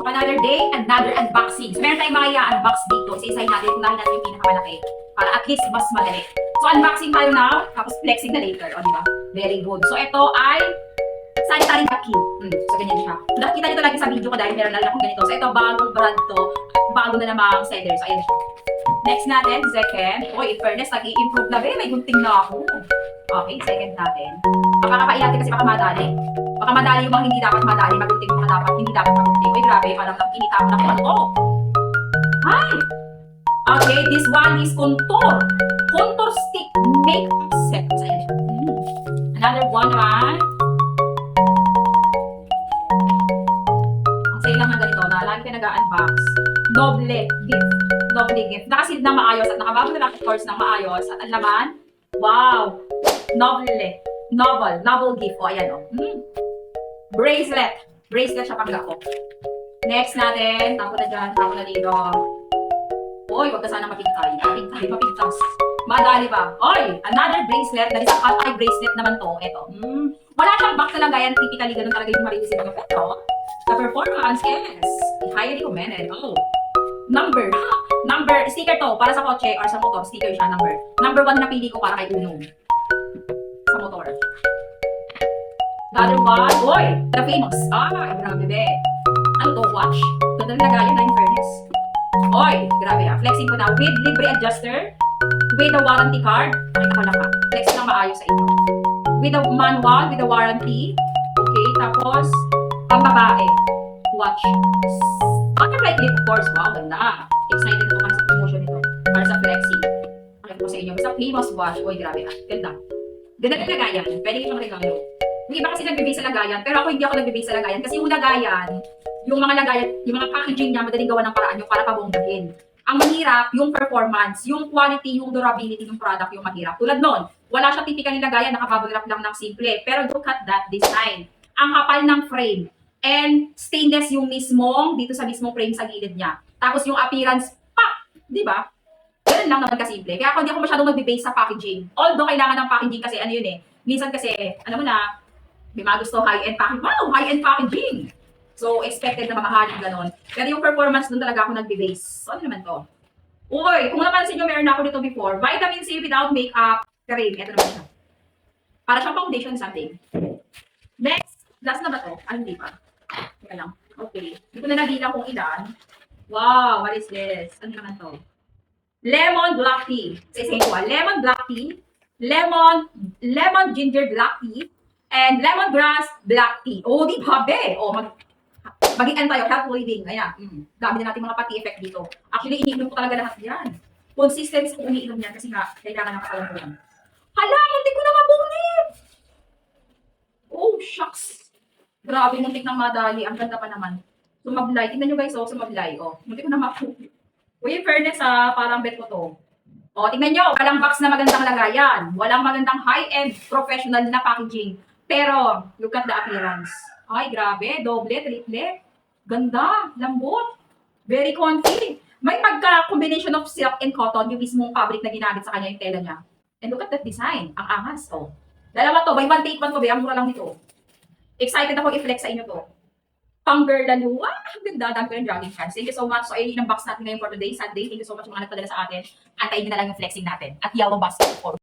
So another day, another unboxing. So meron tayong mga i-unbox dito. Isa-isahin natin kung natin yung pinakamalaki. Para at least mas madali. So unboxing tayo now, tapos flexing na later. O diba? Very good. So ito ay sanitary napkin. So ganyan siya. So nakikita nyo to lagi sa video ko dahil meron na akong ganito. So ito bagong brand to. Bago na namang seller. So ayan siya. Next natin, second. In fairness, nag-i-improve na ba? May gunting na ako. Okay, second natin. Papakapain natin kasi baka madali. Baka madali yung mga hindi dapat madali. Magunting yung mga dapat hindi dapat magunting. Uy, grabe. Parang inita ko na kung ano to. Hi! Okay, this one is contour. Contour stick makeup set. So ayan siya. Another one naman. Ang sa'yo lang na ganito na lagi ka nag-unbox. Noble gift. Noble gift. Nakasealed ng maayos at nakabago na lang of course ng maayos. At ang laman, wow! Novel gift. O, ayan o. Bracelet. Bracelet siya pag ako. Next natin, tapo na dyan, tapo na dito. Uy, wag ka sana mapintay. Mapintas. Madali ba? Oy, another bracelet. Dahil sa cut-eye bracelet naman to. Ito. Wala siyang box na lagayan. Typically, ganun talaga yung marireceive ng pero the performance is highly recommended. Oh. Number, sticker to. Para sa kotse or sa motor, sticker siya, number. Number 1 na napili ko para kay Uno. Sa motor. The other one, oy, the famous. Grabe be. Ano to, watch? Ganda na lagayan na in fairness. Oy, grabe flexing ko na with libre adjuster, with a warranty card. Pakita ko lang ha. Flex lang maayos sa inyo. With a manual, with a warranty. Okay, tapos, pambabae. Watch. Butterfly clip, of course. Wow, ganda. Excited ako para sa promotion nito. Para sa flexing. Pakita ko sa inyo. Basta famous watch. Oy, grabe ganda. Ganda na lagayan. Pwede yung mga regalo. Yung iba kasi nagbibase sa lagayan, pero ako hindi ako nagbibase sa lagayan. Kasi yung lagayan, yung mga packaging niya, madaling gawa ng paraan yung para pabonggahin. Ang mahirap, yung performance, yung quality, yung durability ng product, yung mahirap. Tulad nun, wala siya typical lagayan, nakabubble wrap lang ng simple. Pero look at that design. Ang kapal ng frame. And stainless yung dito sa mismong frame sa gilid niya. Tapos yung appearance, di ba? Ganun lang naman kasimple. Kaya ako hindi ako masyadong magbe-base sa packaging. Although kailangan ng packaging kasi ano yun minsan kasi, alam mo na, may mga gusto high-end packaging. Wow, high-end packaging! So, expected na mamahalin gano'n. Pero yung performance doon talaga ako nagbe-base. So, ano naman to? Uy, kung napansin nyo, meron na ako dito before. Vitamin C without makeup cream. Ito naman siya. Para siyang foundation something. Next, last na ba to? Ano hindi pa? Teka lang. Okay. Hindi ko na nabilang kung ilan. Wow, what is this? Ano naman to? Lemon black tea. Sa isa ko, lemon black tea, lemon ginger black tea, and lemongrass black tea. Oh, di ba, be? Oh, mag-ian tayo, health living. Ayan. Dami na natin mga pati effect dito. Actually, iniinom ko talaga lahat yan. Consistency kung iniinom yan kasi nga, kailangan ng kapalan ko yan. Hala, muntik ko na mabunit! Oh, shucks. Grabe, muntik ng madali. Ang ganda pa naman. Sumablay. Tingnan nyo guys, sumablay. Oh, muntik ko na mabunit. Uy, in fairness parang bet ko to. Oh, tingnan nyo, walang box na magandang lagayan. Walang magandang high-end professional na packaging. Pero, look at the appearance. Ay, grabe. Doble, triple. Ganda. Lambot. Very comfy. May pagka-combination of silk and cotton, yung mismong fabric na ginamit sa kanya yung tela niya. And look at that design. Ang angas. Oh. Dalawa to. Buy one, take one to. Ang mura lang nito. Excited ako i-flex sa inyo to. Pang-girl lalo. Ganda. Dami ko yung jogging pants. Thank you so much. So, ayun yung box natin ngayon for today. Sunday. Thank you so much mga nagpadala sa atin. Antayin nyo na lang yung flexing natin. At yellow basket for